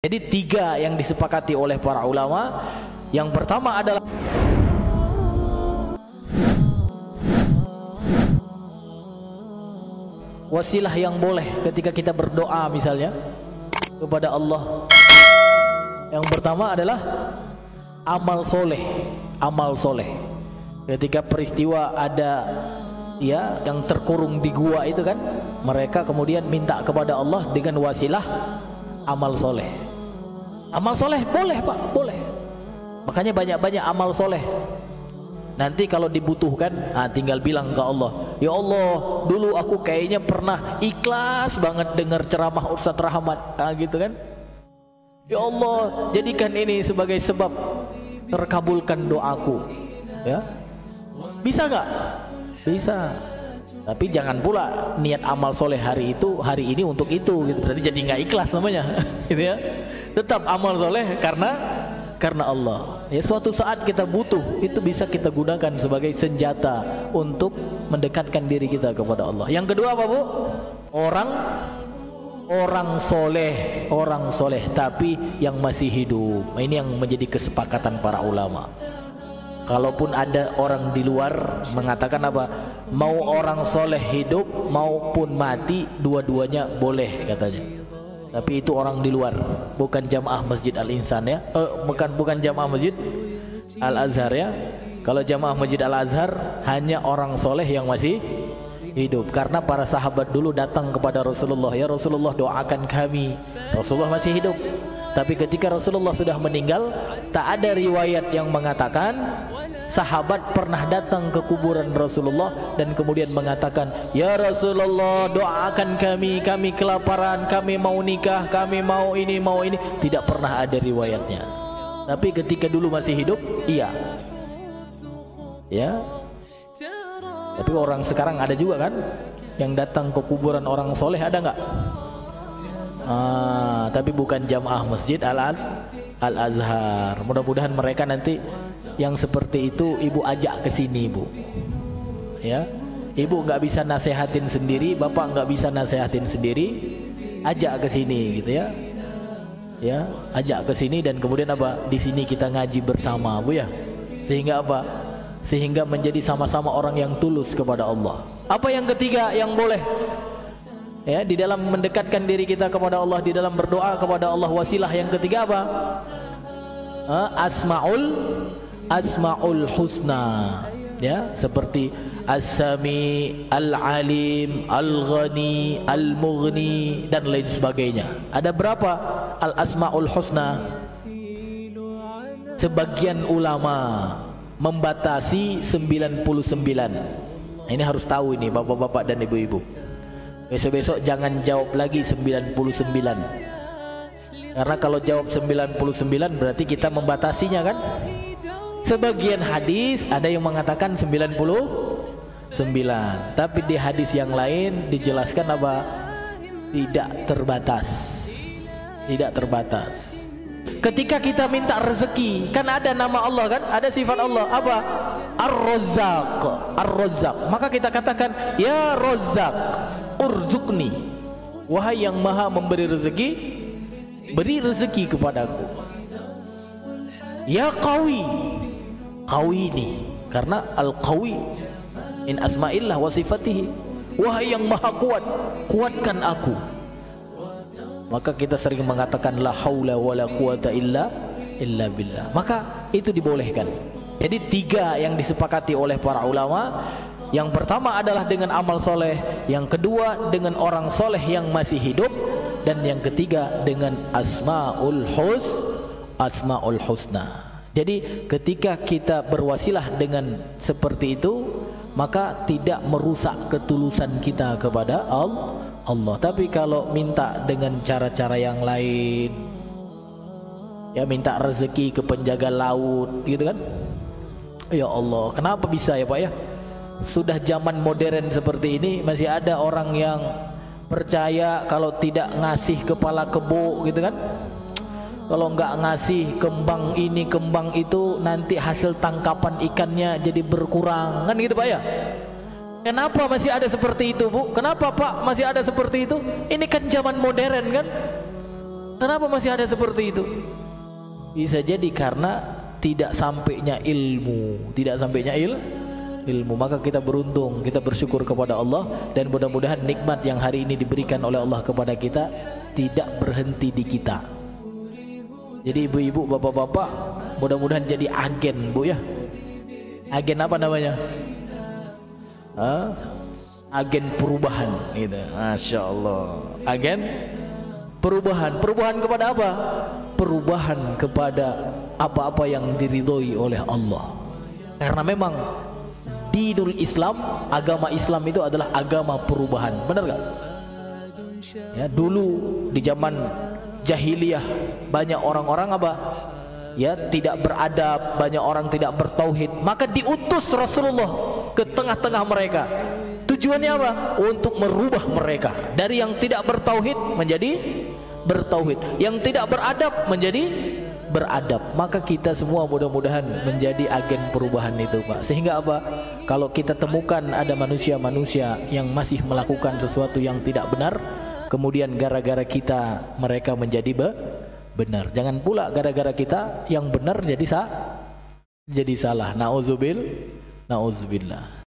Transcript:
Jadi tiga yang disepakati oleh para ulama. Yang pertama adalah wasilah yang boleh ketika kita berdoa misalnya kepada Allah. Yang pertama adalah amal soleh. Amal soleh. Ketika peristiwa ada ya yang terkurung di gua itu kan, mereka kemudian minta kepada Allah dengan wasilah amal soleh. Amal soleh boleh Pak, boleh. Makanya banyak-banyak amal soleh. Nanti kalau dibutuhkan, tinggal bilang ke Allah, ya Allah, dulu aku kayaknya pernah ikhlas banget dengar ceramah Ustadz Rahmat, gitu kan? Ya Allah, jadikan ini sebagai sebab terkabulkan doaku. Ya, bisa nggak? Bisa. Tapi jangan pula niat amal soleh hari ini untuk itu, gitu. Berarti jadi nggak ikhlas namanya, gitu ya. Tetap amal soleh karena Allah. Ya, suatu saat kita butuh, itu bisa kita gunakan sebagai senjata untuk mendekatkan diri kita kepada Allah. Yang kedua apa Bu? Orang soleh tapi yang masih hidup. Ini yang menjadi kesepakatan para ulama. Kalaupun ada orang di luar mengatakan apa? Mau orang soleh hidup maupun mati, dua-duanya boleh katanya. Tapi itu orang di luar, bukan jamaah Masjid Al-Insan ya. Bukan jamaah Masjid Al-Azhar ya. Kalau jamaah Masjid Al-Azhar hanya orang soleh yang masih hidup. Karena para sahabat dulu datang kepada Rasulullah, ya Rasulullah doakan kami. Rasulullah masih hidup. Tapi ketika Rasulullah sudah meninggal, tak ada riwayat yang mengatakan sahabat pernah datang ke kuburan Rasulullah dan kemudian mengatakan, ya Rasulullah doakan kami kelaparan, kami mau nikah, kami mau ini. Tidak pernah ada riwayatnya. Tapi ketika dulu masih hidup, iya ya. Tapi orang sekarang ada juga kan yang datang ke kuburan orang soleh, ada nggak? Tapi bukan jamaah Masjid Al-Azhar. Mudah-mudahan mereka nanti yang seperti itu ibu ajak ke sini Bu. Ya, ibu nggak bisa nasehatin sendiri, bapak nggak bisa nasehatin sendiri, ajak ke sini gitu ya. Ya, ajak ke sini dan kemudian apa? Di sini kita ngaji bersama Bu ya. Sehingga apa? Sehingga menjadi sama-sama orang yang tulus kepada Allah. Apa yang ketiga yang boleh? Ya, di dalam mendekatkan diri kita kepada Allah, di dalam berdoa kepada Allah, wasilah yang ketiga apa? Asmaul husna, ya, seperti As-Sami, Al-Alim, Al-Ghani, Al-Mughni dan lain sebagainya. Ada berapa Al-Asmaul husna? Sebagian ulama membatasi 99. Ini harus tahu ini bapak-bapak dan ibu-ibu. Besok-besok jangan jawab lagi 99. Karena kalau jawab 99 berarti kita membatasinya kan? Sebagian hadis ada yang mengatakan 99, tapi di hadis yang lain dijelaskan apa? Tidak terbatas. Tidak terbatas. Ketika kita minta rezeki, kan ada nama Allah kan? Ada sifat Allah apa? Ar-Razzaq. Ar-Razzaq. Maka kita katakan, ya Razzaq, urzukni. Wahai yang maha memberi rezeki, beri rezeki kepadaku. Ya Qawi, Qawini, karena Al-Qawi min asma'illah wa sifatihi. Wahai yang maha kuat, kuatkan aku. Maka kita sering mengatakan la haula wala quwata illa billah. Maka itu dibolehkan. Jadi tiga yang disepakati oleh para ulama. Yang pertama adalah dengan amal soleh, yang kedua dengan orang soleh yang masih hidup, dan yang ketiga dengan asmaul husna. Jadi ketika kita berwasilah dengan seperti itu, maka tidak merusak ketulusan kita kepada Allah. Tapi kalau minta dengan cara-cara yang lain, ya minta rezeki ke penjaga laut gitu kan, ya Allah, kenapa bisa ya Pak ya? Sudah zaman modern seperti ini masih ada orang yang percaya kalau tidak ngasih kepala kebo gitu kan, kalau nggak ngasih kembang ini kembang itu nanti hasil tangkapan ikannya jadi berkurang kan gitu Pak ya. Kenapa masih ada seperti itu Bu? Kenapa Pak masih ada seperti itu? Ini kan zaman modern kan. Kenapa masih ada seperti itu? Bisa jadi karena tidak sampainya ilmu, tidak sampainya ilmu. Maka kita beruntung, kita bersyukur kepada Allah, dan mudah-mudahan nikmat yang hari ini diberikan oleh Allah kepada kita tidak berhenti di kita. Jadi ibu-ibu, bapak-bapak, mudah-mudahan jadi agen, Bu ya. Agen apa namanya? Agen perubahan gitu. Masya Allah. Agen perubahan. Perubahan kepada apa? Perubahan kepada apa-apa yang diridhoi oleh Allah. Karena memang dinul Islam, agama Islam itu adalah agama perubahan. Benar gak? Ya, dulu di zaman jahiliyah banyak orang-orang apa? Ya, tidak beradab, banyak orang tidak bertauhid. Maka diutus Rasulullah ke tengah-tengah mereka. Tujuannya apa? Untuk merubah mereka dari yang tidak bertauhid menjadi bertauhid, yang tidak beradab menjadi beradab. Maka kita semua mudah-mudahan menjadi agen perubahan itu, Pak. Sehingga apa? Kalau kita temukan ada manusia-manusia yang masih melakukan sesuatu yang tidak benar, kemudian gara-gara kita mereka menjadi benar. Jangan pula gara-gara kita yang benar jadi salah. Nauzubillah.